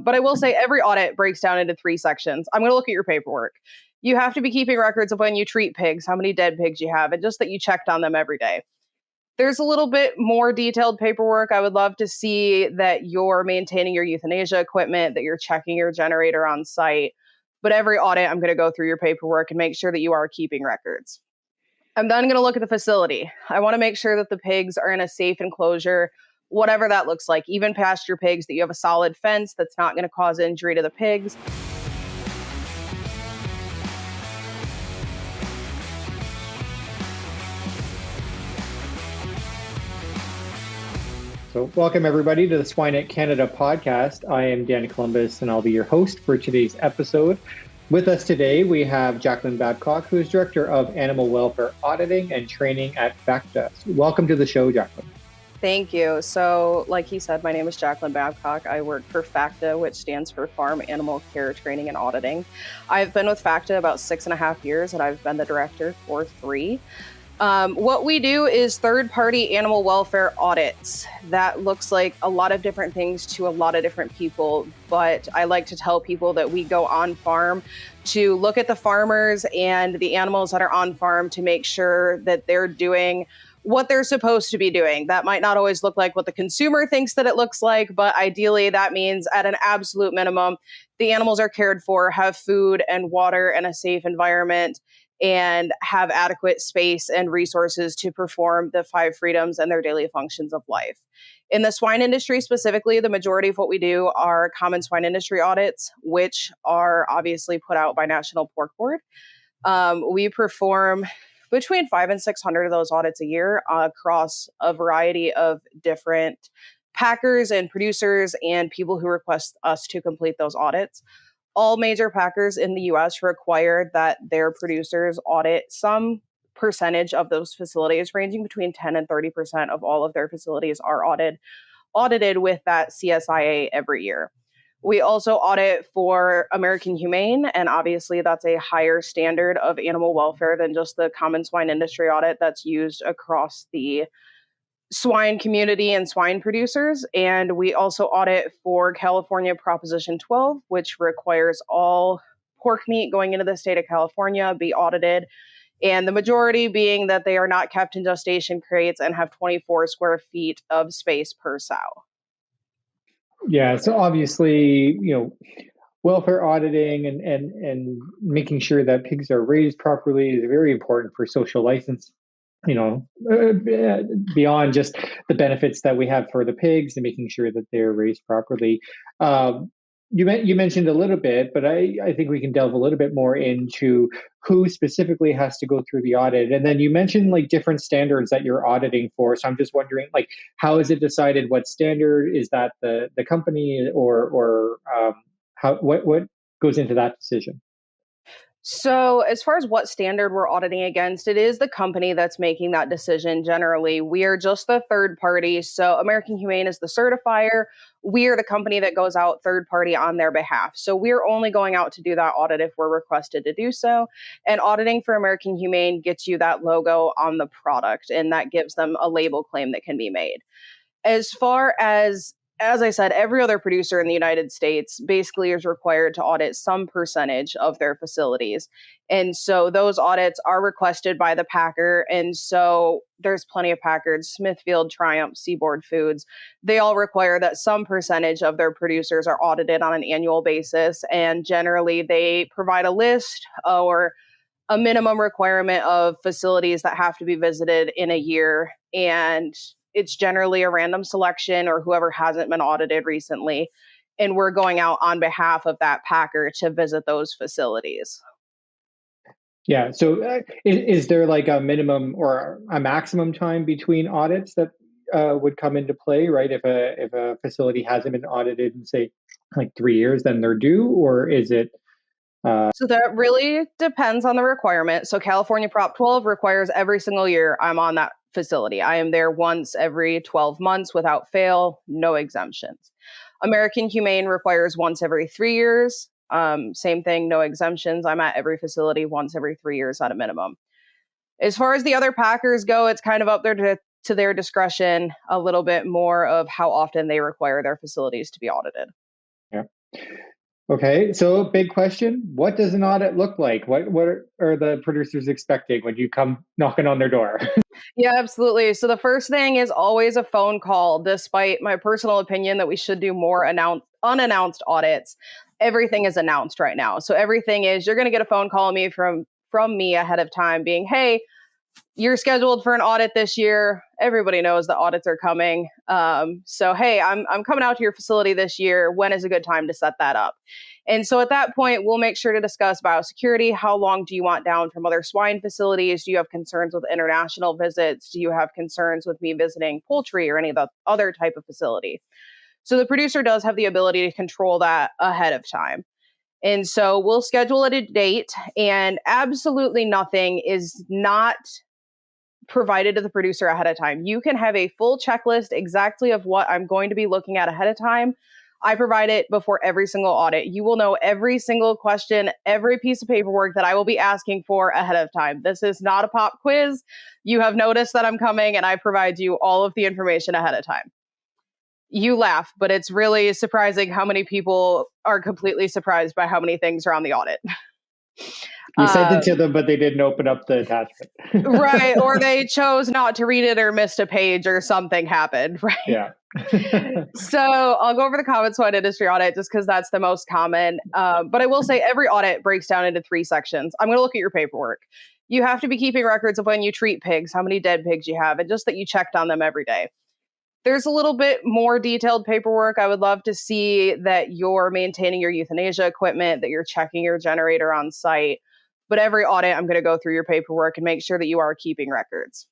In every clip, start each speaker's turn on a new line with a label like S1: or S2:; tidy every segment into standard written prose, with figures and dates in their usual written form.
S1: But I will say every audit breaks down into 3 sections. I'm going to look at your paperwork. You have to be keeping records of when you treat pigs, how many dead pigs you have, and just that you checked on them every day. There's a little bit more detailed paperwork. I would love to see that you're maintaining your euthanasia equipment, that you're checking your generator on site. But every audit, I'm going to go through your paperwork and make sure that you are keeping records. I'm then going to look at the facility. I want to make sure that the pigs are in a safe enclosure, whatever that looks like, even pasture pigs, that you have a solid fence that's not going to cause injury to the pigs.
S2: So welcome everybody to the Swine Canada podcast. I am Danny Columbus and I'll be your host for today's episode. With us today, we have Jacquelyn Babcock, who is Director of Animal Welfare Auditing and Training at FACTA. Welcome to the show, Jacquelyn.
S1: Thank you. So like he said, my name is Jacquelyn Babcock. I work for FACTA, which stands for Farm Animal Care Training and Auditing. I've been with FACTA about 6.5 years and I've been the director for 3. What we do is third-party animal welfare audits. That looks like a lot of different things to a lot of different people, but I like to tell people that we go on farm to look at the farmers and the animals that are on farm to make sure that they're doing what they're supposed to be doing. That might not always look like what the consumer thinks that it looks like, but ideally that means at an absolute minimum, the animals are cared for, have food and water and a safe environment, and have adequate space and resources to perform the 5 freedoms and their daily functions of life. In the swine industry specifically, the majority of what we do are common swine industry audits, which are obviously put out by National Pork Board. We perform between 500 and 600 of those audits a year across a variety of different packers and producers and people who request us to complete those audits. All major packers in the US require that their producers audit some percentage of those facilities, ranging between 10 and 30% of all of their facilities are audited with that CSIA every year. We also audit for American Humane, and obviously that's a higher standard of animal welfare than just the common swine industry audit that's used across the swine community and swine producers. And we also audit for California Proposition 12, which requires all pork meat going into the state of California be audited. And the majority being that they are not kept in gestation crates and have 24 square feet of space per sow.
S2: Yeah, so obviously, welfare auditing and making sure that pigs are raised properly is very important for social license. Beyond just the benefits that we have for the pigs and making sure that they're raised properly. You mentioned a little bit, but I think we can delve a little bit more into who specifically has to go through the audit. And then you mentioned like different standards that you're auditing for. So I'm just wondering, like, how is it decided what standard? Is that the company or what goes into that decision?
S1: So as far as what standard we're auditing against, it is the company that's making that decision generally. We are just the third party. So American Humane is the certifier. We are the company that goes out third party on their behalf. So we're only going out to do that audit if we're requested to do so. And auditing for American Humane gets you that logo on the product, and that gives them a label claim that can be made. As far as I said, every other producer in the United States basically is required to audit some percentage of their facilities. And so those audits are requested by the packer. And so there's plenty of packers, Smithfield, Triumph, Seaboard Foods. They all require that some percentage of their producers are audited on an annual basis. And generally they provide a list or a minimum requirement of facilities that have to be visited in a year. And it's generally a random selection or whoever hasn't been audited recently. And we're going out on behalf of that packer to visit those facilities.
S2: Yeah. So is there like a minimum or a maximum time between audits that would come into play, right? If a facility hasn't been audited in, say, like 3 years, then they're due, or is it?
S1: So that really depends on the requirement. So California Prop 12 requires every single year I'm on that facility. I am there once every 12 months without fail, no exemptions. American Humane requires once every 3 years. Same thing, no exemptions. I'm at every facility once every 3 years at a minimum. As far as the other packers go, it's kind of up there to their discretion a little bit more of how often they require their facilities to be audited.
S2: Yeah. Okay, so big question. What does an audit look like? What are the producers expecting when you come knocking on their door?
S1: Yeah, absolutely. So the first thing is always a phone call, despite my personal opinion that we should do more unannounced audits. Everything is announced right now. So everything is you're going to get a phone call from me ahead of time being, "Hey, you're scheduled for an audit this year." Everybody knows the audits are coming. So hey, I'm coming out to your facility this year. When is a good time to set that up? And so at that point, we'll make sure to discuss biosecurity. How long do you want down from other swine facilities? Do you have concerns with international visits? Do you have concerns with me visiting poultry or any of the other type of facility? So the producer does have the ability to control that ahead of time. And so we'll schedule at a date, and absolutely nothing is not provided to the producer ahead of time. You can have a full checklist exactly of what I'm going to be looking at ahead of time. I provide it before every single audit. You will know every single question, every piece of paperwork that I will be asking for ahead of time. This is not a pop quiz. You have noticed that I'm coming, and I provide you all of the information ahead of time. You laugh, but it's really surprising how many people are completely surprised by how many things are on the audit.
S2: You sent it to them, but they didn't open up the attachment.
S1: Right. Or they chose not to read it or missed a page or something happened. Right.
S2: Yeah.
S1: So I'll go over the common swine industry audit just because that's the most common. But I will say every audit breaks down into 3 sections. I'm going to look at your paperwork. You have to be keeping records of when you treat pigs, how many dead pigs you have, and just that you checked on them every day. There's a little bit more detailed paperwork. I would love to see that you're maintaining your euthanasia equipment, that you're checking your generator on site. But every audit, I'm going to go through your paperwork and make sure that you are keeping records.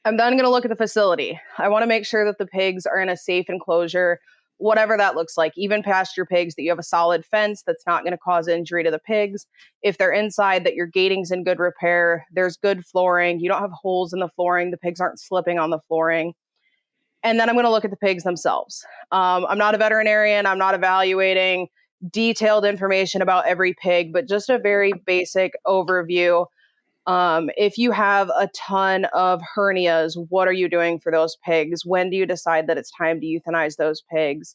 S1: I'm then going to look at the facility. I want to make sure that the pigs are in a safe enclosure, whatever that looks like. Even pasture pigs, that you have a solid fence that's not going to cause injury to the pigs. If they're inside, that your gating's in good repair. There's good flooring. You don't have holes in the flooring. The pigs aren't slipping on the flooring. And then I'm going to look at the pigs themselves. I'm not a veterinarian. I'm not evaluating detailed information about every pig, but just a very basic overview. If you have a ton of hernias, what are you doing for those pigs? When do you decide that it's time to euthanize those pigs?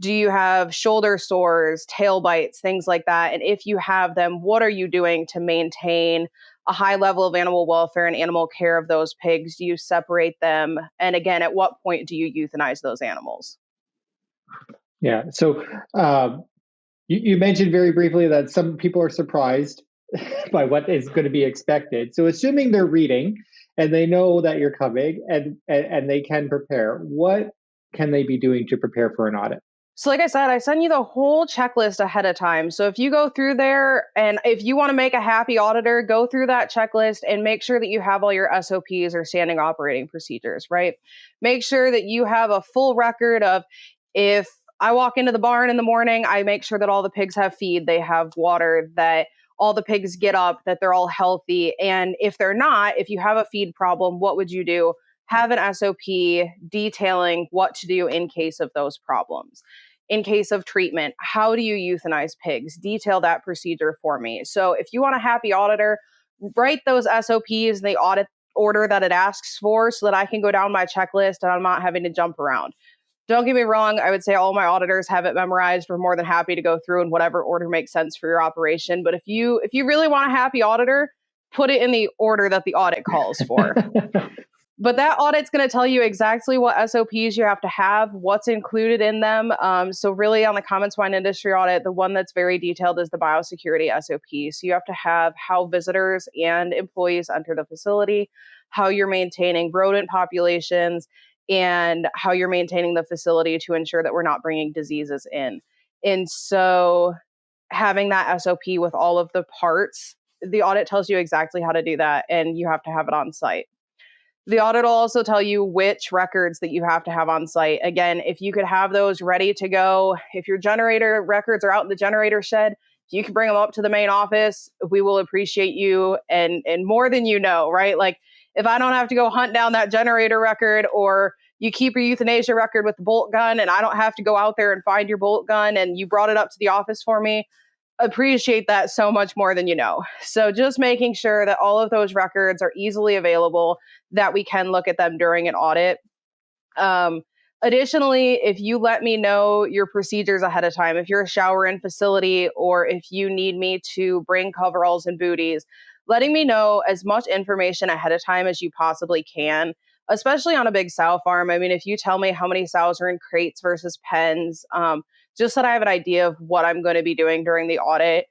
S1: Do you have shoulder sores, tail bites, things like that? And if you have them, what are you doing to maintain a high level of animal welfare and animal care of those pigs? Do you separate them? And again, at what point do you euthanize those animals?
S2: Yeah. So you mentioned very briefly that some people are surprised by what is going to be expected. So assuming they're reading and they know that you're coming and they can prepare, what can they be doing to prepare for an audit?
S1: So like I said, I send you the whole checklist ahead of time. So if you go through there and if you want to make a happy auditor, go through that checklist and make sure that you have all your SOPs or standing operating procedures, right? Make sure that you have a full record of if I walk into the barn in the morning, I make sure that all the pigs have feed, they have water, that all the pigs get up, that they're all healthy. And if they're not, if you have a feed problem, what would you do? Have an SOP detailing what to do in case of those problems. In case of treatment, how do you euthanize pigs? Detail that procedure for me. So if you want a happy auditor, write those SOPs in the audit order that it asks for so that I can go down my checklist and I'm not having to jump around. Don't get me wrong, I would say all my auditors have it memorized. We're more than happy to go through in whatever order makes sense for your operation. But if you really want a happy auditor, put it in the order that the audit calls for. But that audit's going to tell you exactly what SOPs you have to have, what's included in them. So really on the common swine industry audit, the one that's very detailed is the biosecurity SOP. So you have to have how visitors and employees enter the facility, how you're maintaining rodent populations, and how you're maintaining the facility to ensure that we're not bringing diseases in. And so having that SOP with all of the parts, the audit tells you exactly how to do that, and you have to have it on site. The audit will also tell you which records that you have to have on site. Again, if you could have those ready to go, if your generator records are out in the generator shed, if you can bring them up to the main office, we will appreciate you and more than you know, right? Like if I don't have to go hunt down that generator record, or you keep your euthanasia record with the bolt gun and I don't have to go out there and find your bolt gun and you brought it up to the office for me, appreciate that so much more than you know. So just making sure that all of those records are easily available, that we can look at them during an audit. Additionally, if you let me know your procedures ahead of time, if you're a shower-in facility or if you need me to bring coveralls and booties, letting me know as much information ahead of time as you possibly can, especially on a big sow farm. I mean, if you tell me how many sows are in crates versus pens, just that I have an idea of what I'm going to be doing during the audit,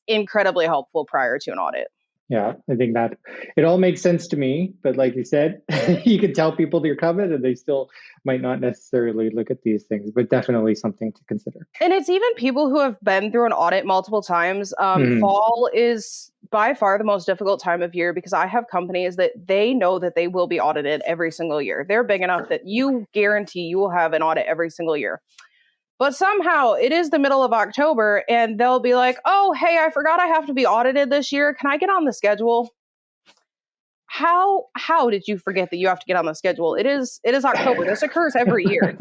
S1: incredibly helpful prior to an audit.
S2: Yeah, I think that it all makes sense to me. But like you said, you can tell people you're coming and they still might not necessarily look at these things, but definitely something to consider.
S1: And it's even people who have been through an audit multiple times.
S2: Mhm.
S1: Fall is by far the most difficult time of year because I have companies that they know that they will be audited every single year. They're big enough that you guarantee you will have an audit every single year. But somehow it is the middle of October and they'll be like, oh, hey, I forgot I have to be audited this year. Can I get on the schedule? How did you forget that you have to get on the schedule? It is October. This occurs every year.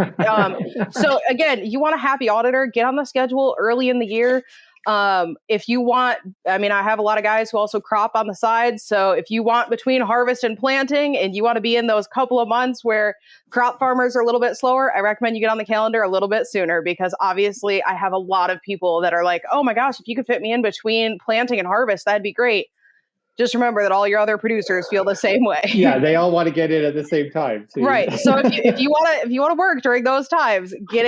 S1: So again, you want a happy auditor, get on the schedule early in the year. If you want, I mean, I have a lot of guys who also crop on the side. So if you want between harvest and planting and you want to be in those couple of months where crop farmers are a little bit slower, I recommend you get on the calendar a little bit sooner because obviously I have a lot of people that are like, oh my gosh, if you could fit me in between planting and harvest, that'd be great. Just remember that all your other producers feel the same way.
S2: Yeah, they all want to get in at the same time. So
S1: right. So if you want to work during those times, get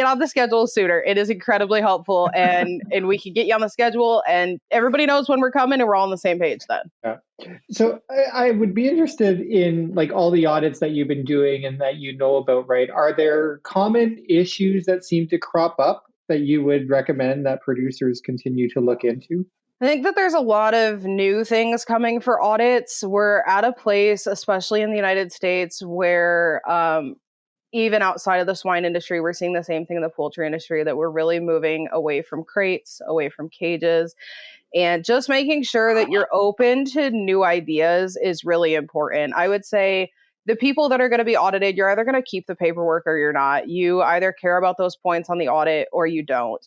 S1: on the schedule sooner. It is incredibly helpful, and we can get you on the schedule, and everybody knows when we're coming, and we're all on the same page then.
S2: Yeah. So I would be interested in like all the audits that you've been doing and that you know about, right? Are there common issues that seem to crop up that you would recommend that producers continue to look into?
S1: I think that there's a lot of new things coming for audits. We're at a place, especially in the United States, where even outside of the swine industry, we're seeing the same thing in the poultry industry, that we're really moving away from crates, away from cages. And just making sure that you're open to new ideas is really important. I would say the people that are going to be audited, you're either going to keep the paperwork or you're not. You either care about those points on the audit or you don't.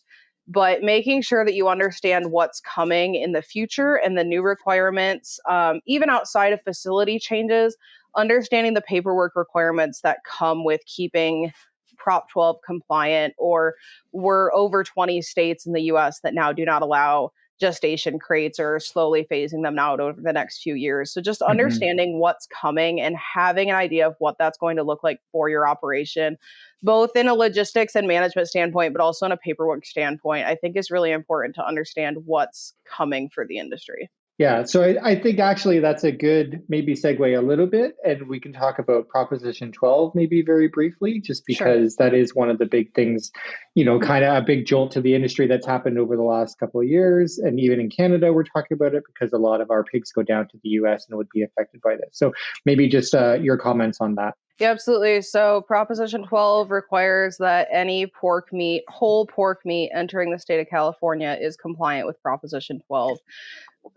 S1: But making sure that you understand what's coming in the future and the new requirements, even outside of facility changes, understanding the paperwork requirements that come with keeping Prop 12 compliant, or we're over 20 states in the US that now do not allow gestation crates or slowly phasing them out over the next few years. So just understanding what's coming and having an idea of what that's going to look like for your operation, both in a logistics and management standpoint, but also in a paperwork standpoint, I think is really important to understand what's coming for the industry.
S2: Yeah, so I think actually that's a good maybe segue a little bit, and we can talk about Proposition 12 maybe very briefly, just because that is one of the big things, kind of a big jolt to the industry that's happened over the last couple of years. And even in Canada, we're talking about it because a lot of our pigs go down to the US and would be affected by this. So maybe just your comments on that.
S1: Yeah, absolutely. So Proposition 12 requires that any pork meat, whole pork meat entering the state of California is compliant with Proposition 12.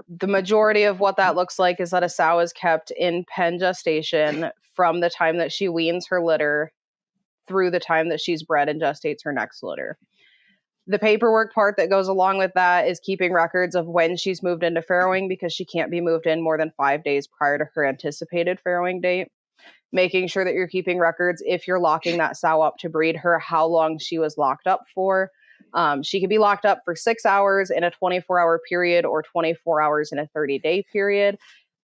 S1: The majority of what that looks like is that a sow is kept in pen gestation from the time that she weans her litter through the time that she's bred and gestates her next litter. The paperwork part that goes along with that is keeping records of when she's moved into farrowing, because she can't be moved in more than 5 days prior to her anticipated farrowing date. Making sure that you're keeping records if you're locking that sow up to breed her, how long she was locked up for. She can be locked up for 6 hours in a 24-hour period or 24 hours in a 30-day period.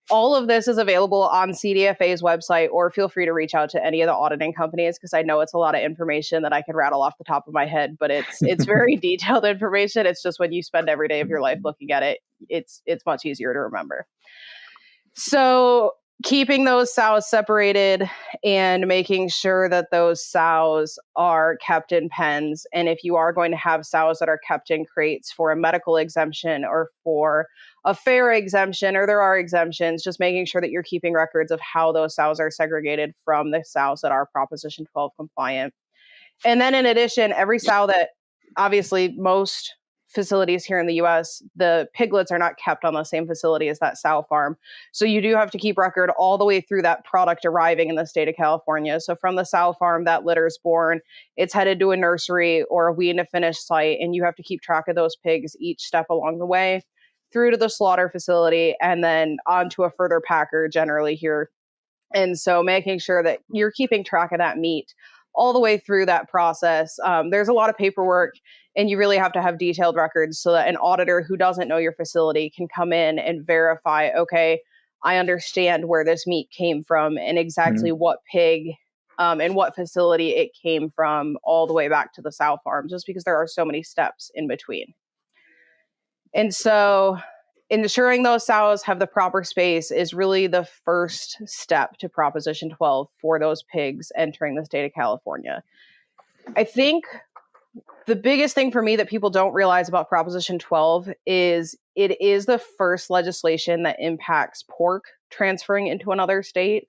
S1: All of this is available on CDFA's website, or feel free to reach out to any of the auditing companies, because I know it's a lot of information that I could rattle off the top of my head, but it's very detailed information. It's just when you spend every day of your life looking at it, it's much easier to remember. So keeping those sows separated and making sure that those sows are kept in pens. And if you are going to have sows that are kept in crates for a medical exemption or for a fair exemption, or there are exemptions, just making sure that you're keeping records of how those sows are segregated from the sows that are Proposition 12 compliant. And then in addition, every sow that, obviously most facilities here in the US, the piglets are not kept on the same facility as that sow farm. So you do have to keep record all the way through that product arriving in the state of California. So from the sow farm, that litter is born, it's headed to a nursery or a wean to finish site, and you have to keep track of those pigs each step along the way through to the slaughter facility and then onto a further packer generally here. And so making sure that you're keeping track of that meat all the way through that process. There's a lot of paperwork, and you really have to have detailed records so that an auditor who doesn't know your facility can come in and verify, okay, I understand where this meat came from and exactly what pig and what facility it came from, all the way back to the sow farm, just because there are so many steps in between. And so ensuring those sows have the proper space is really the first step to Proposition 12 for those pigs entering the state of California. I think the biggest thing for me that people don't realize about Proposition 12 is it is the first legislation that impacts pork transferring into another state.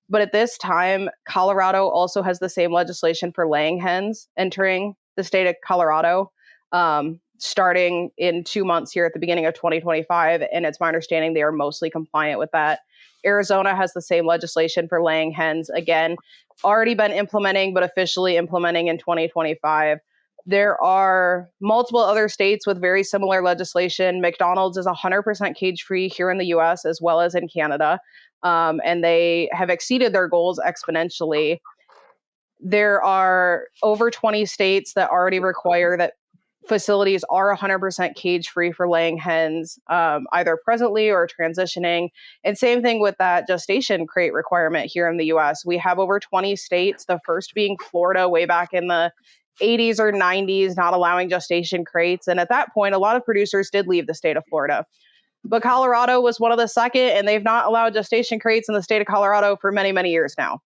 S1: But at this time, Colorado also has the same legislation for laying hens entering the state of Colorado, starting in 2 months here at the beginning of 2025. And it's my understanding they are mostly compliant with that. Arizona has the same legislation for laying hens. Again, already been implementing, but officially implementing in 2025. There are multiple other states with very similar legislation. McDonald's is 100% cage-free here in the US as well as in Canada. And they have exceeded their goals exponentially. There are over 20 states that already require that facilities are 100% cage-free for laying hens, either presently or transitioning. And same thing with that gestation crate requirement here in the US. We have over 20 states, the first being Florida way back in the 80s or 90s, not allowing gestation crates. And at that point, a lot of producers did leave the state of Florida. But Colorado was one of the second, and they've not allowed gestation crates in the state of Colorado for many, many years now.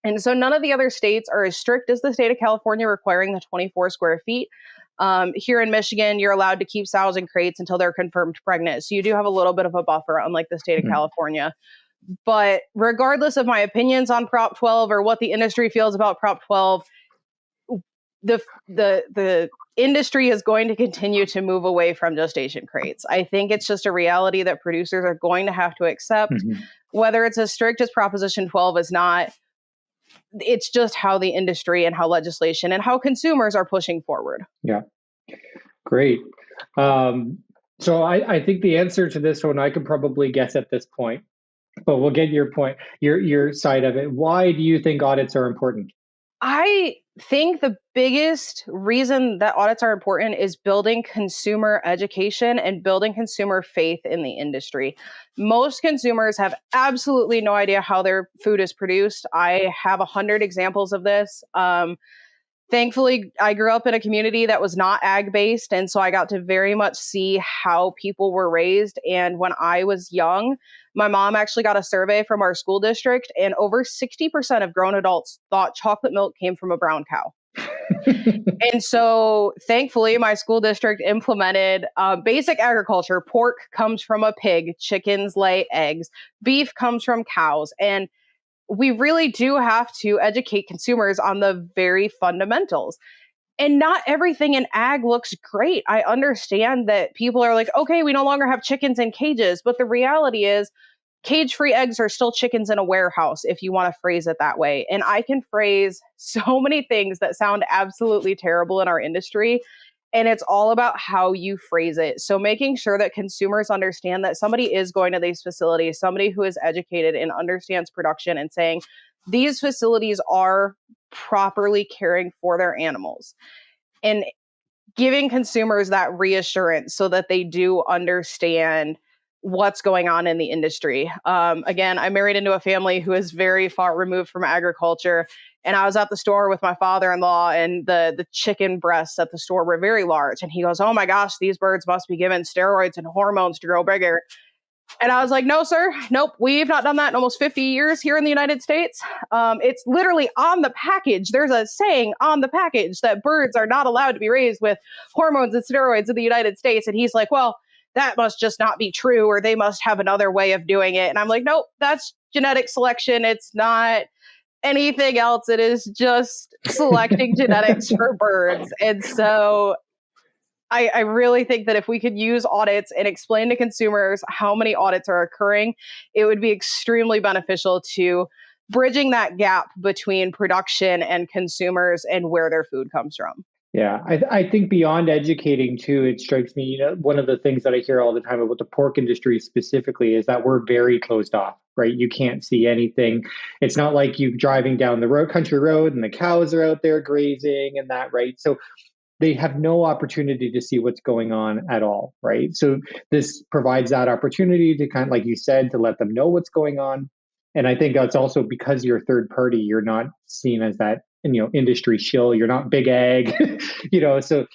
S1: And so none of the other states are as strict as the state of California, requiring the 24 square feet. Here in Michigan, you're allowed to keep sows in crates until they're confirmed pregnant. So you do have a little bit of a buffer, unlike the state of California. But regardless of my opinions on Prop 12 or what the industry feels about Prop 12, the industry is going to continue to move away from gestation crates. I think it's just a reality that producers are going to have to accept. Whether it's as strict as Proposition 12 is not, it's just how the industry and how legislation and how consumers are pushing forward.
S2: Yeah, great. So I think the answer to this one I could probably guess at this point, but we'll get your point, your side of it. Why do you think audits are important?
S1: I think the biggest reason that audits are important is building consumer education and building consumer faith in the industry. Most consumers have absolutely no idea how their food is produced. I have 100 examples of this. Thankfully, I grew up in a community that was not ag-based, and so I got to very much see how people were raised. And when I was young, my mom actually got a survey from our school district, and over 60% of grown adults thought chocolate milk came from a brown cow. And so thankfully, my school district implemented basic agriculture. Pork comes from a pig, chickens lay eggs, beef comes from cows. And we really do have to educate consumers on the very fundamentals. And not everything in ag looks great. I understand that people are like, okay, we no longer have chickens in cages. But the reality is, cage-free eggs are still chickens in a warehouse, if you want to phrase it that way. And I can phrase so many things that sound absolutely terrible in our industry. And it's all about how you phrase it. So making sure that consumers understand that somebody is going to these facilities, somebody who is educated and understands production, and saying these facilities are properly caring for their animals. And giving consumers that reassurance so that they do understand what's going on in the industry. Again, I married into a family who is very far removed from agriculture. And I was at the store with my father-in-law, and the chicken breasts at the store were very large. And he goes, oh my gosh, these birds must be given steroids and hormones to grow bigger. And I was like, no, sir. Nope. We've not done that in almost 50 years here in the United States. It's literally on the package. There's a saying on the package that birds are not allowed to be raised with hormones and steroids in the United States. And he's like, well, that must just not be true, or they must have another way of doing it. And I'm like, nope, that's genetic selection. It's not anything else. It is just selecting genetics for birds. And so I really think that if we could use audits and explain to consumers how many audits are occurring, it would be extremely beneficial to bridging that gap between production and consumers and where their food comes from.
S2: Yeah, I think beyond educating too, it strikes me, one of the things that I hear all the time about the pork industry specifically is that we're very closed off, right? You can't see anything. It's not like you driving down the road, country road, and the cows are out there grazing and that, right? So they have no opportunity to see what's going on at all, right? So this provides that opportunity to kind of, like you said, to let them know what's going on. And I think that's also because you're third party, you're not seen as that, industry shill. You're not big ag, so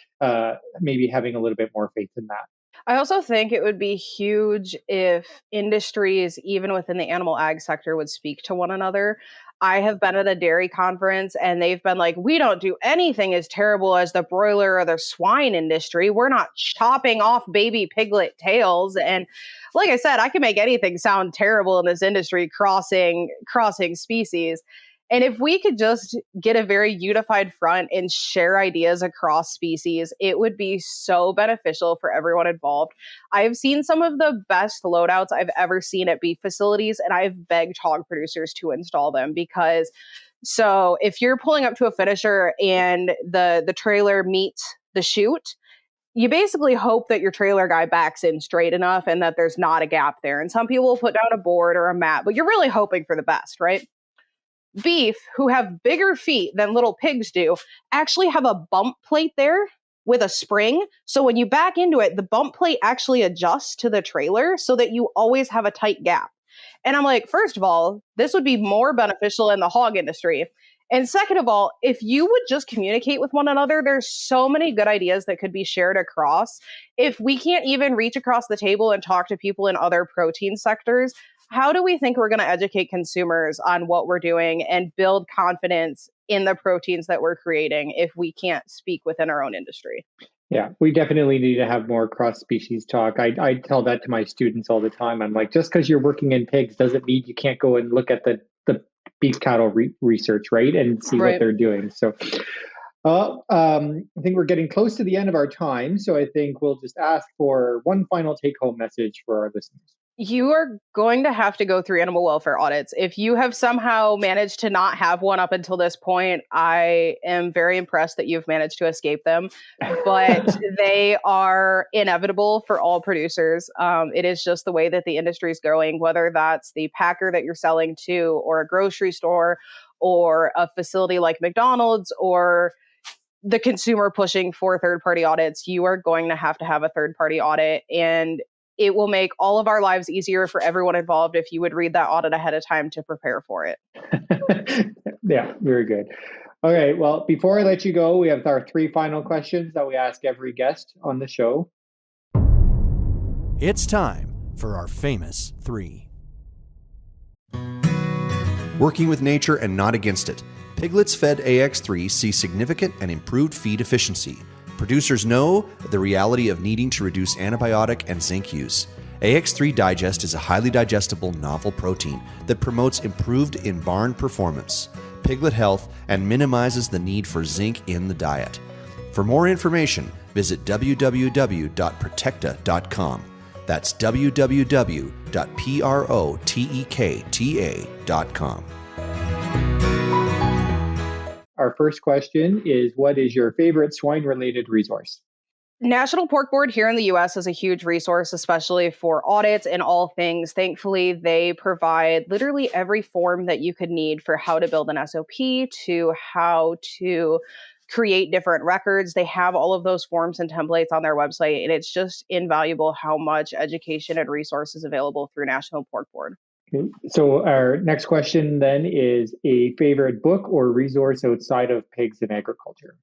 S2: maybe having a little bit more faith in that.
S1: I also think it would be huge if industries, even within the animal ag sector, would speak to one another. I have been at a dairy conference and they've been like, we don't do anything as terrible as the broiler or the swine industry. We're not chopping off baby piglet tails. And like I said, I can make anything sound terrible in this industry, crossing species. And if we could just get a very unified front and share ideas across species, it would be so beneficial for everyone involved. I've seen some of the best loadouts I've ever seen at beef facilities, and I've begged hog producers to install them because so if you're pulling up to a finisher and the trailer meets the chute, you basically hope that your trailer guy backs in straight enough and that there's not a gap there. And some people will put down a board or a mat, but you're really hoping for the best, right? Beef, who have bigger feet than little pigs do, actually have a bump plate there with a spring. So when you back into it, the bump plate actually adjusts to the trailer so that you always have a tight gap. And I'm like, first of all, this would be more beneficial in the hog industry. And second of all, if you would just communicate with one another, there's so many good ideas that could be shared across. If we can't even reach across the table and talk to people in other protein sectors, how do we think we're going to educate consumers on what we're doing and build confidence in the proteins that we're creating if we can't speak within our own industry?
S2: Yeah, we definitely need to have more cross-species talk. I tell that to my students all the time. I'm like, just because you're working in pigs doesn't mean you can't go and look at the beef cattle research, right, and see what they're doing. So, I think we're getting close to the end of our time. So I think we'll just ask for one final take-home message for our listeners.
S1: You are going to have to go through animal welfare audits. If you have somehow managed to not have one up until this point, I am very impressed that you've managed to escape them. But they are inevitable for all producers. It is just the way that the industry is going, whether that's the packer that you're selling to, or a grocery store, or a facility like McDonald's, or the consumer pushing for third-party audits. You are going to have a third-party audit, and it will make all of our lives easier for everyone involved if you would read that audit ahead of time to prepare for it.
S2: Yeah, very good. Okay, well, before I let you go, we have our 3 final questions that we ask every guest on the show.
S3: It's time for our famous 3.
S4: Working with nature and not against it, piglets fed AX3 see significant and improved feed efficiency. Producers know the reality of needing to reduce antibiotic and zinc use. AX3 Digest is a highly digestible novel protein that promotes improved in-barn performance, piglet health, and minimizes the need for zinc in the diet. For more information, visit www.protecta.com. That's www.protecta.com.
S2: Our first question is, what is your favorite swine-related resource?
S1: National Pork Board here in the US is a huge resource, especially for audits and all things. Thankfully, they provide literally every form that you could need for how to build an SOP to how to create different records. They have all of those forms and templates on their website, and it's just invaluable how much education and resources available through National Pork Board.
S2: Okay. So our next question then is a favorite book or resource outside of pigs and agriculture.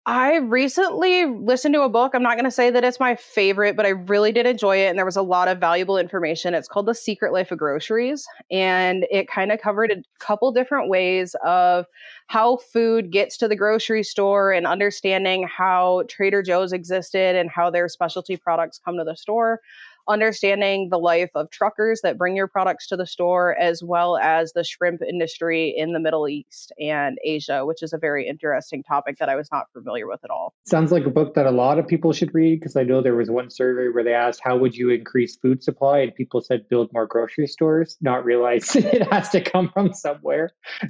S1: I recently listened to a book. I'm not going to say that it's my favorite, but I really did enjoy it. And there was a lot of valuable information. It's called The Secret Life of Groceries. And it kind of covered a couple different ways of how food gets to the grocery store and understanding how Trader Joe's existed and how their specialty products come to the store. Understanding the life of truckers that bring your products to the store, as well as the shrimp industry in the Middle East and Asia, which is a very interesting topic that I was not familiar with at all.
S2: Sounds like a book that a lot of people should read, because I know there was one survey where they asked, how would you increase food supply? And people said, build more grocery stores, not realize it has to come from somewhere.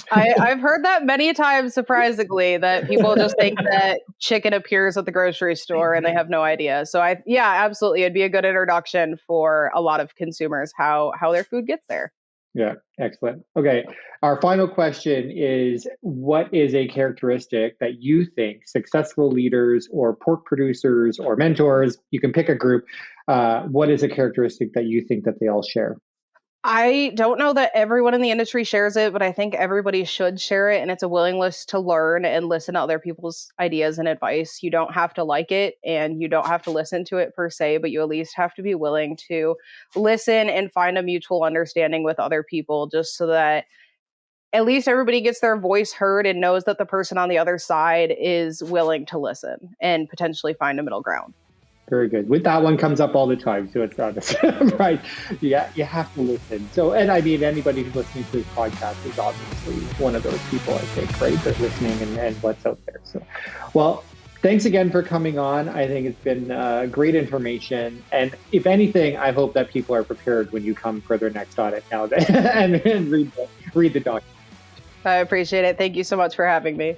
S1: I've heard that many times, surprisingly, that people just think that chicken appears at the grocery store and they have no idea. So absolutely. It'd be a good introduction for a lot of consumers, how their food gets there.
S2: Yeah, excellent. Okay, our final question is, what is a characteristic that you think successful leaders or pork producers or mentors, you can pick a group, what is a characteristic that you think that they all share?
S1: I don't know that everyone in the industry shares it, but I think everybody should share it. And it's a willingness to learn and listen to other people's ideas and advice. You don't have to like it and you don't have to listen to it per se, but you at least have to be willing to listen and find a mutual understanding with other people, just so that at least everybody gets their voice heard and knows that the person on the other side is willing to listen and potentially find a middle ground.
S2: Very good. With that one comes up all the time, so it's honest, right? Yeah, you have to listen. So, and I mean, anybody who's listening to this podcast is obviously one of those people, I think, right? They're listening and what's out there. So, well, thanks again for coming on. I think it's been great information. And if anything, I hope that people are prepared when you come for their next audit now and read the document.
S1: I appreciate it. Thank you so much for having me.